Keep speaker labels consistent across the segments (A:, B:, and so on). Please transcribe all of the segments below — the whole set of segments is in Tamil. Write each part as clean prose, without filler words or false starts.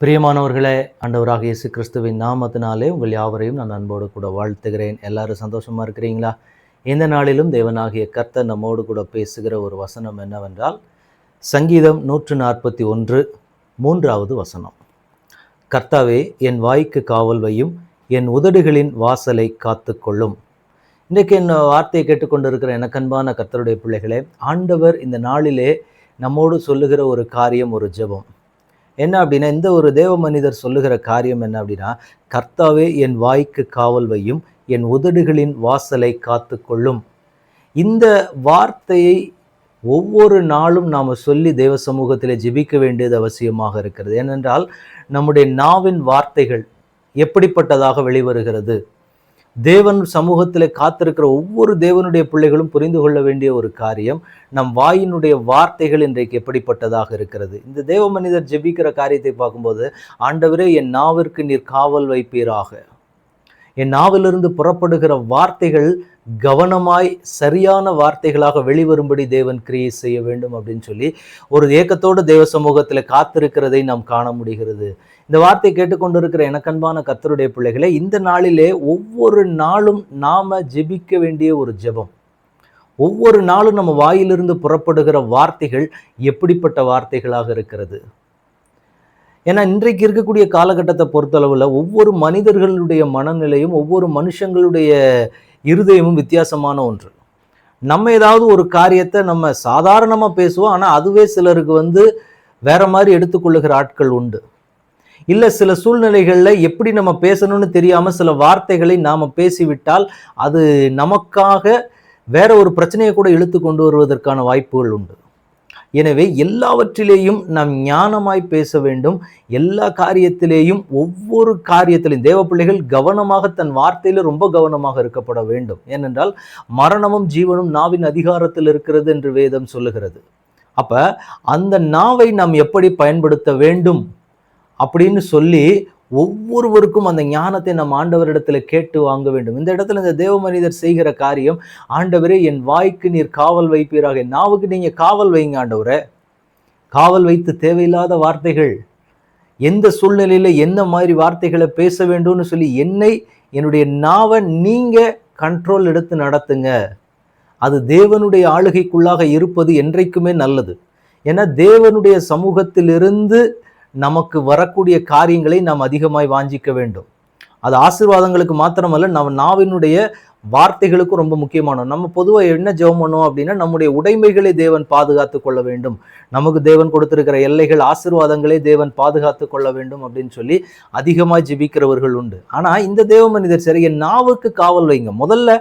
A: பிரியமானவர்களே, ஆண்டவராக இயேசு கிறிஸ்துவின் நாமத்தினாலே உங்கள் யாவரையும் நான் அன்போடு கூட வாழ்த்துகிறேன். எல்லாரும் சந்தோஷமா இருக்கிறீங்களா? இந்த நாளிலும் தேவனாகிய கர்த்தர் நம்மோடு கூட பேசுகிற ஒரு வசனம் என்னவென்றால், சங்கீதம் 141 3வது வசனம். கர்த்தாவே, என் வாய்க்கு காவல் வையும், என் உதடுகளின் வாசலை காத்துக்கொள்ளும். இன்றைக்கு என் வார்த்தையை கேட்டுக்கொண்டிருக்கிற எனக்கன்பான கர்த்தருடைய பிள்ளைகளே, ஆண்டவர் இந்த நாளிலே நம்மோடு சொல்லுகிற ஒரு காரியம், ஒரு ஜெபம் என்ன அப்படின்னா, இந்த ஒரு தேவ மனிதர் சொல்லுகிற காரியம் என்ன அப்படின்னா, கர்த்தாவே என் வாய்க்கு காவல் வையும், என் உதடுகளின் வாசலை காத்துக்கொள்ளும். இந்த வார்த்தையை ஒவ்வொரு நாளும் நாம் சொல்லி தேவ சமூகத்தில் ஜெபிக்க வேண்டியது அவசியமாக இருக்கிறது. ஏனென்றால் நம்முடைய நாவின் வார்த்தைகள் எப்படிப்பட்டதாக வெளிவருகிறது. தேவன் சமூகத்தில் காத்திருக்கிற ஒவ்வொரு தேவனுடைய பிள்ளைகளும் புரிந்து கொள்ள வேண்டிய ஒரு காரியம், நம் வாயினுடைய வார்த்தைகள் இன்றைக்கு எப்படிப்பட்டதாக இருக்கிறது. இந்த தேவ மனிதர் ஜெபிக்கிற காரியத்தை பார்க்கும்போது, ஆண்டவரே என் நாவிற்கு நீர் காவல் வைப்பீராக, என் நாவிலிருந்து புறப்படுகிற வார்த்தைகள் கவனமாய் சரியான வார்த்தைகளாக வெளிவரும்படி தேவன் கிரியை செய்ய வேண்டும் அப்படின்னு சொல்லி ஒரு ஏக்கத்தோடு தேவ சமூகத்தில் காத்திருக்கிறதை நாம் காண முடிகிறது. இந்த வார்த்தை கேட்டுக்கொண்டிருக்கிற எனக்கன்பான கர்த்தருடைய பிள்ளைகளே, இந்த நாளிலே ஒவ்வொரு நாளும் நாம ஜெபிக்க வேண்டிய ஒரு ஜெபம், ஒவ்வொரு நாளும் நம்ம வாயிலிருந்து புறப்படுகிற வார்த்தைகள் எப்படிப்பட்ட வார்த்தைகளாக இருக்கிறது. ஏன்னா இன்றைக்கு இருக்கக்கூடிய காலகட்டத்தை பொறுத்தளவில் ஒவ்வொரு மனிதர்களுடைய மனநிலையும் ஒவ்வொரு மனுஷங்களுடைய இருதயமும் வித்தியாசமான ஒன்று. நம்ம ஏதாவது ஒரு காரியத்தை நம்ம சாதாரணமாக பேசுவோம், ஆனால் அதுவே சிலருக்கு வேற மாதிரி எடுத்துக்கொள்ளுகிற ஆட்கள் உண்டு. இல்லை, சில சூழ்நிலைகளில் எப்படி நம்ம பேசணும்னு தெரியாமல் சில வார்த்தைகளை நாம் பேசிவிட்டால் அது நமக்காக வேற ஒரு பிரச்சனையை கூட இழுத்து கொண்டு வருவதற்கான வாய்ப்புகள் உண்டு. எனவே எல்லாவற்றிலேயும் நாம் ஞானமாய் பேச வேண்டும். எல்லா காரியத்திலேயும் ஒவ்வொரு காரியத்திலையும் தேவ பிள்ளைகள் கவனமாக தன் வார்த்தையில ரொம்ப கவனமாக இருக்கப்பட வேண்டும். ஏனென்றால் மரணமும் ஜீவனும் நாவின் அதிகாரத்தில் இருக்கிறது என்று வேதம் சொல்லுகிறது. அப்ப அந்த நாவை நாம் எப்படி பயன்படுத்த வேண்டும் அப்படின்னு சொல்லி ஒவ்வொருவருக்கும் அந்த ஞானத்தை நம் ஆண்டவரிடத்துல கேட்டு வாங்க வேண்டும். இந்த இடத்துல இந்த தேவ மனிதர் செய்கிற காரியம், ஆண்டவரே என் வாய்க்கு நீர் காவல் வைப்பீராக, என் நாவுக்கு நீங்க காவல் வைங்க ஆண்டவரே. காவல் வைத்து தேவையில்லாத வார்த்தைகள், எந்த சூழ்நிலையில என்ன மாதிரி வார்த்தைகளை பேச வேண்டும்னு சொல்லி என்னுடைய நாவை நீங்க கண்ட்ரோல் எடுத்து நடத்துங்க. அது தேவனுடைய ஆளுகைக்குள்ளாக இருப்பது என்றைக்குமே நல்லது. ஏன்னா தேவனுடைய சமூகத்திலிருந்து நமக்கு வரக்கூடிய காரியங்களை நாம் அதிகமாய் வாஞ்சிக்க வேண்டும். அது ஆசீர்வாதங்களுக்கு மாத்திரமல்ல, நம்ம நாவினுடைய வார்த்தைகளுக்கும் ரொம்ப முக்கியமான. நம்ம பொதுவாக என்ன ஜெபம் பண்ணுவோம் அப்படின்னா, நம்முடைய உடைமைகளை தேவன் பாதுகாத்து கொள்ள வேண்டும், நமக்கு தேவன் கொடுத்திருக்கிற எல்லைகள் ஆசீர்வாதங்களை தேவன் பாதுகாத்து கொள்ள வேண்டும் அப்படின்னு சொல்லி அதிகமாக ஜெபிக்கிறவர்கள் உண்டு. ஆனால் இந்த தேவ மனிதர் சரி, என் நாவுக்கு காவல் வைங்க. முதல்ல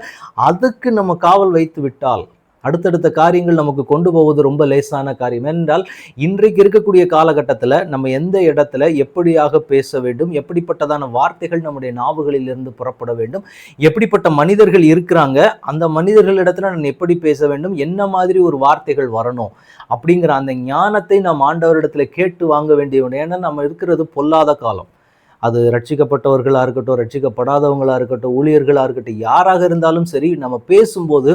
A: அதுக்கு நம்ம காவல் வைத்து விட்டால் அடுத்தடுத்த காரியங்கள் நமக்கு கொண்டு போவது ரொம்ப லேசான காரியம். என்றால் இன்றைக்கு இருக்கக்கூடிய காலகட்டத்தில் நம்ம எந்த இடத்துல எப்படியாக பேச வேண்டும், எப்படிப்பட்டதான வார்த்தைகள் நம்முடைய நாவுகளிலிருந்து புறப்பட வேண்டும், எப்படிப்பட்ட மனிதர்கள் இருக்கிறாங்க, அந்த மனிதர்களிடத்துல நான் எப்படி பேச வேண்டும், என்ன மாதிரி ஒரு வார்த்தைகள் வரணும் அப்படிங்கிற அந்த ஞானத்தை நாம் ஆண்டவரிடத்துல கேட்டு வாங்க வேண்டிய ஒன்று. ஏன்னா நம்ம இருக்கிறது பொல்லாத காலம். அது ரட்சிக்கப்பட்டவர்களாக இருக்கட்டும், ரட்சிக்கப்படாதவங்களாக இருக்கட்டும், ஊழியர்களாக இருக்கட்டும், யாராக இருந்தாலும் சரி, நம்ம பேசும்போது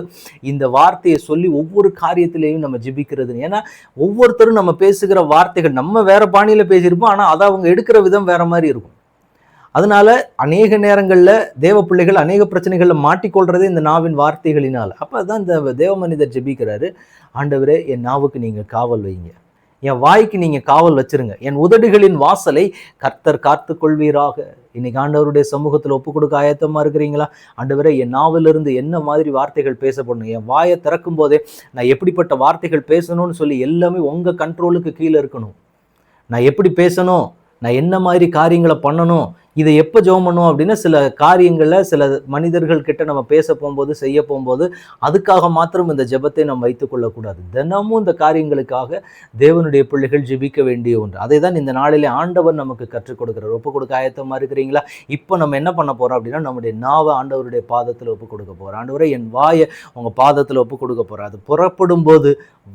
A: இந்த வார்த்தையை சொல்லி ஒவ்வொரு காரியத்திலையும் நம்ம ஜெபிக்கிறது. ஏன்னா ஒவ்வொருத்தரும் நம்ம பேசுகிற வார்த்தைகள் நம்ம வேற பாணியில் பேசியிருப்போம், ஆனால் அதை அவங்க எடுக்கிற விதம் வேற மாதிரி இருக்கும். அதனால அநேக நேரங்களில் தேவ பிள்ளைகள் அநேக பிரச்சனைகளில் மாட்டிக்கொள்றதே இந்த நாவின் வார்த்தைகளினால். அப்போ அதுதான் இந்த தேவ மனிதர் ஜெபிக்கிறாரு, ஆண்டவரே என் நாவுக்கு நீங்கள் காவல் வைங்க, என் வாய்க்கு நீங்க காவல் வச்சிருங்க, என் உதடுகளின் வாசலை கர்த்தர் காத்து கொள்வீராக. இன்னைக்கு ஆண்டவருடைய சமூகத்தில் ஒப்பு கொடுக்க ஆயத்தமா இருக்கிறீங்களா? ஆண்டவரே என் நாவிலிருந்து என்ன மாதிரி வார்த்தைகள் பேசப்படணும், என் வாயை திறக்கும் போதே நான் எப்படிப்பட்ட வார்த்தைகள் பேசணும்னு சொல்லி எல்லாமே உங்க கண்ட்ரோலுக்கு கீழே இருக்கணும். நான் எப்படி பேசணும், நான் என்ன மாதிரி காரியங்களை பண்ணணும், இதை எப்போ ஜெபம் பண்ணுவோம் அப்படின்னா, சில காரியங்களில் சில மனிதர்கள் கிட்ட நம்ம பேச போகும்போது செய்ய போகும்போது அதுக்காக மாத்திரம் இந்த ஜெபத்தை நம்ம வைத்துக்கொள்ளக்கூடாது. தினமும் இந்த காரியங்களுக்காக தேவனுடைய பிள்ளைகள் ஜெபிக்க வேண்டிய ஒன்று. அதை தான் இந்த நாளிலே ஆண்டவர் நமக்கு கற்றுக் கொடுக்கிறார். ஒப்பு கொடுக்க ஆயத்தமாக இருக்கிறீங்களா? இப்போ நம்ம என்ன பண்ண போகிறோம் அப்படின்னா, நம்முடைய நாவை ஆண்டவருடைய பாதத்தில் ஒப்பு கொடுக்க போகிறோம். ஆண்டவரை என் வாயை உங்கள் பாதத்தில் ஒப்பு கொடுக்க போகிறோம். அது புறப்படும் போது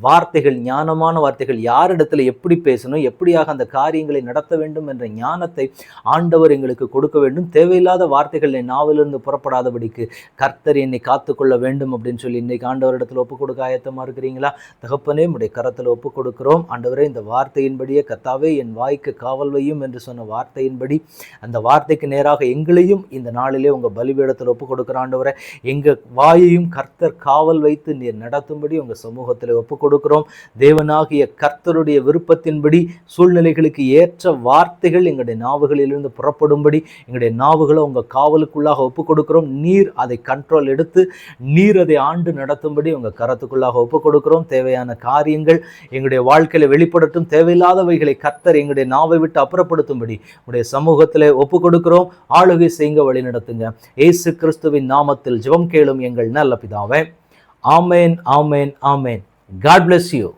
A: வார்த்தைகள், ஞானமான வார்த்தைகள், யாரிடத்துல எப்படி பேசணும், எப்படியாக அந்த காரியங்களை நடத்த வேண்டும் என்ற ஞானத்தை ஆண்டவர் எங்களுக்கு எங்களுக்கு கொடுக்க வேண்டும். தேவையில்லாத வார்த்தைகள் என் நாவிலிருந்து புறப்படாதபடிக்கு கர்த்தர் என்னை காத்துக்கொள்ள வேண்டும் அப்படின்னு சொல்லி இன்னைக்கு ஆண்டவரிடத்தில் ஒப்பு கொடுக்க ஆயத்தமாக இருக்கிறீங்களா? தகப்பனே, உடைய கரத்தில் ஒப்பு கொடுக்கிறோம். ஆண்டவரே, இந்த வார்த்தையின்படியே கர்த்தாவே என் வாய்க்கு காவல் வையும் என்று சொன்ன வார்த்தையின்படி அந்த வார்த்தைக்கு நேராக எங்களையும் இந்த நாளிலே உங்கள் பலிபீடத்தில் ஒப்பு கொடுக்குற ஆண்டவரே, எங்கள் வாயையும் கர்த்தர் காவல் வைத்து நீர் நடத்தும்படி உங்கள் சமூகத்தில் ஒப்பு கொடுக்கிறோம். தேவனாகிய கர்த்தருடைய விருப்பத்தின்படி சூழ்நிலைகளுக்கு ஏற்ற வார்த்தைகள் எங்களுடைய நாவுகளிலிருந்து புறப்படும்படி எங்களுடைய நாவுகளை உங்கள் காவலுக்குள்ளாக ஒப்பு கொடுக்கிறோம். நீர் அதை கண்ட்ரோல் எடுத்து நீர் அதை ஆண்டு நடத்தும்படி உங்கள் கரத்துக்குள்ளாக ஒப்பு கொடுக்கிறோம். தேவையான காரியங்கள் எங்களுடைய வாழ்க்கையில வெளிப்படட்டும். தேவையில்லாதவைகளை கர்த்தர் எங்களுடைய நாவை விட்டு அப்புறப்படுத்தும்படி உடைய சமூகத்தில் ஒப்பு கொடுக்கிறோம். ஆளுகை செய்யுங்க, வழி நடத்துங்க. இயேசு கிறிஸ்துவின் நாமத்தில் ஜெபம் கேளும் எங்கள் நல்ல பிதாவே. ஆமேன், ஆமேன், ஆமேன். God bless you.